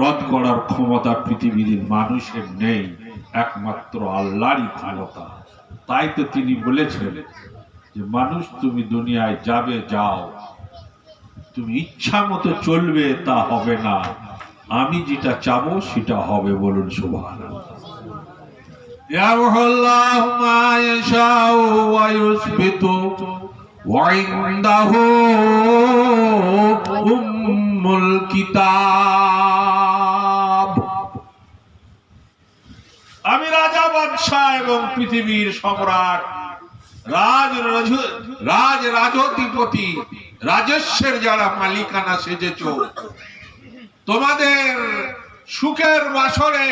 রদ করার ক্ষমতা পৃথিবীর মানুষের নেই, একমাত্র আল্লাহরই ক্ষমতা। তাই তো তিনি বলেছেন যে মানুষ তুমি দুনিয়ায় যাবে যাও, তুমি ইচ্ছা মতো চলবে তা হবে না, আমি যেটা চাবো সেটা হবে। বলুন সুবহানাল্লাহ। ইয়ামহুল্লাহু মা ইয়াশাউ ওয়া ইউসবিতু ওয়া ইনদাহু উম্মুল কিতাব। আমি রাজা বাদশাহ এবং পৃথিবীর সম্রাট, রাজধিপতি, রাজস্বের যারা মালিকানা সেজেছ, তোমাদের সুখের বাসরে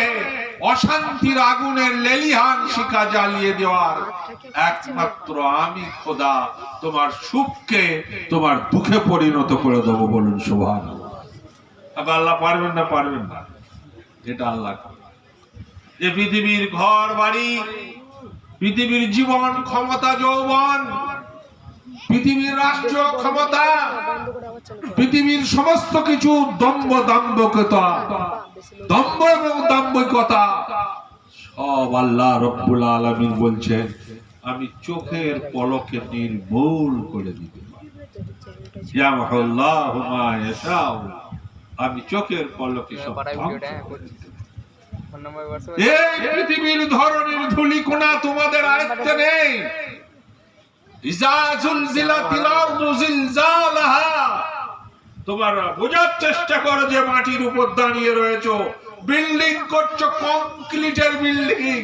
অশান্তির আগুনের লেলিহান শিখা জ্বালিয়ে দেওয়ার একমাত্র আমি খোদা তোমার সুখকে তোমার দুঃখে পরিণত করে দেবো। বলুন সুবহানাল্লাহ। আবার আল্লাহ পারবেন না? পারবেন না। এটা আল্লাহ। যে পৃথিবীর ঘর বাড়ি, পৃথিবীর জীবন ক্ষমতা, যৌবন, পৃথিবীর রাষ্ট্র ক্ষমতা, পৃথিবীর সমস্ত কিছু দম্ভ দাম্ভিকতা, দম্ভ এবং দাম্ভিকতা সব আল্লাহ রাব্বুল আলামিন বলছেন আমি চোখের পলকে নির্মূল করে দিতে পারি। ইয়ামহুল্লাহু মা ইয়াশাউ, আমি চোখের পলকে সব এই পৃথিবীর ধরনের ধূলিকণা তোমাদের আয়ত্তে নেই। ইজা জুলজিলাতিল আরদু জিলজালাহা, তোমরা বোঝার চেষ্টা করো যে মাটির উপর দাঁড়িয়ে রয়েছো, বিল্ডিং করছো, কংক্রিটের বিল্ডিং।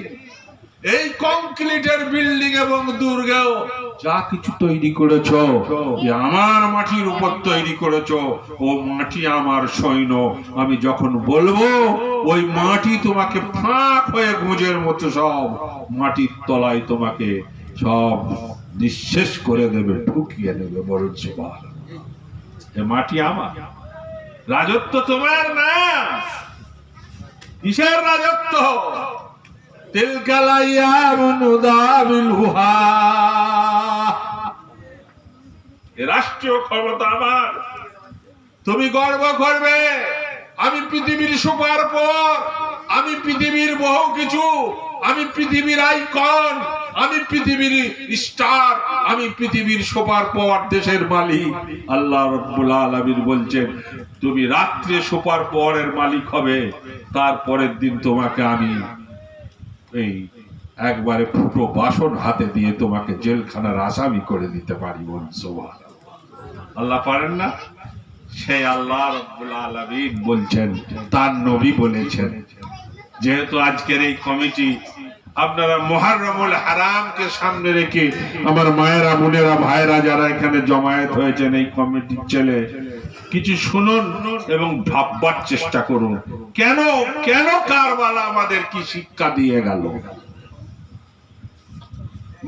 এই কংক্রিটের বিল্ডিং এবং দুর্গেও যা কিছু তৈরি করেছো, আমার মাটির উপর তৈরি করেছো, ও মাটি আমার সৈন্য। আমি যখন বলবো ওই মাটি তোমাকে ফাঁক হয়ে গুঁজের মতো সব মাটির তলায় তোমাকে সব নিঃশেষ করে দেবে, ঢুকিয়ে দেবে। বলুন সুবহানাল্লাহ। এ মাটি আমার, রাজত্ব তোমার না। কিসের রাজত্ব? তিলকাল আইয়ামু নুদাবিলুহা, এ রাষ্ট্রীয় ক্ষমতা আমার। তুমি গর্ব করবে আমি পৃথিবীর সুপার পর, আমি পৃথিবীর বহু কিছু, আমি পৃথিবীর আইকন, আমি পৃথিবীর স্টার, আমি পৃথিবীর সুপার পাওয়ার দেশের মালিক। আল্লাহ রাব্বুল আলামিন বলছেন তুমি রাত্রে সুপার পাওয়ারের মালিক হবে, তারপরের দিন তোমাকে আমি এই একবারে ফুটো বাসন হাতে দিয়ে তোমাকে জেলখানার আসামি করে দিতে পারি। বলুন সুবহানাল্লাহ। আল্লাহ পারেন না? সেই আল্লাহ রাব্বুল আলামিন বলছেন, তার নবী বলেছেন। যেহেতু আজকের এই কমিটি আপনারা মুহররমুল হারামকে সামনে রেখে, আমার মায়েরা, বোনেরা, ভাইরা যারা এখানে জমায়েত হয়েছেন এই কমিটির ছেলে, কিছু শুনুন এবং ভাববার চেষ্টা করুন, কেন কেন কারবালা আমাদের কি শিক্ষা দিয়ে গেল।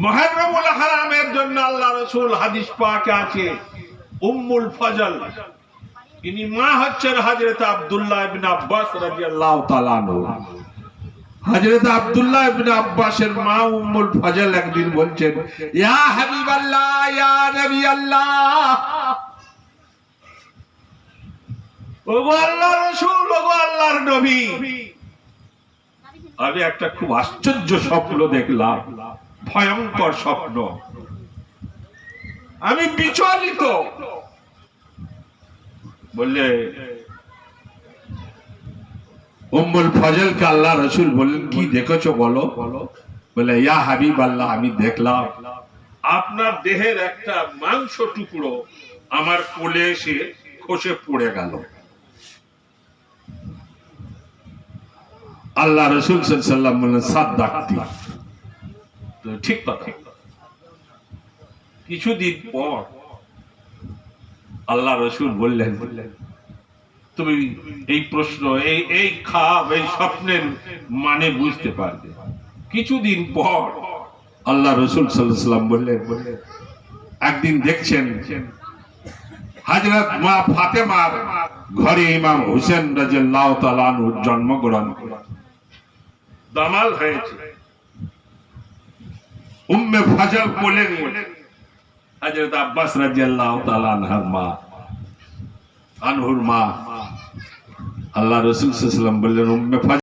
মুহররমুল হারামের জন্য আল্লাহ রাসূল হাদিস পাকে আছে, উম্মুল ফজল, ইনি মা হচ্ছেন হযরত আব্দুল্লাহ ইবনে আব্বাস রাদিয়াল্লাহু তাআলা আনহু। হযরত আব্দুল্লাহ ইবনে আব্বাসের মা উম্মুল ফজল একদিন বলছেন, ইয়া হাবিবাল্লাহ, ইয়া নবী আল্লাহ, ওগো আল্লাহর রাসূল, ওগো আল্লাহর নবী, আমি একটা খুব আশ্চর্য স্বপ্ন দেখলাম, ভয়ঙ্কর স্বপ্ন, আমি বিচলিত। বললে উম্মুল ফজলকে আল্লাহ রাসূল বললেন, কি দেখেছো বলো? বলে, ইয়া হাবিবাল্লাহ, আমি দেখলাম আপনার দেহের একটা মাংস টুকরো আমার কোলে এসে খসে পড়ে গেল। আল্লাহ রাসূল সাল্লাল্লাহু আলাইহি ওয়াসাল্লাম বললেন, সাদ্দাকতি, ঠিক কথা। কিছুদিন পর আল্লাহ রাসূল বললেন, তুমি এই প্রশ্ন, এই খাব, এই স্বপ্নের মানে বুঝতে পারবে। কিছুদিন পর আল্লাহ রাসূল সাল্লাল্লাহু আলাইহি ওয়াসাল্লাম বললেন, একদিন দেখছেন হযরত মা ফাতেমার ঘরে ইমাম হোসেন রাদিয়াল্লাহু তাআলা আনহুর জন্মগ্রহণ দামাল হয়েছে। উম্মে ফজল বলেন হযরত আব্বাস রাদিয়াল্লাহু তাআলা আনহুর মা আল্লাহ রাসূল সাল্লাল্লাহু আলাইহি ওয়াসাল্লাম বললেন উম্মে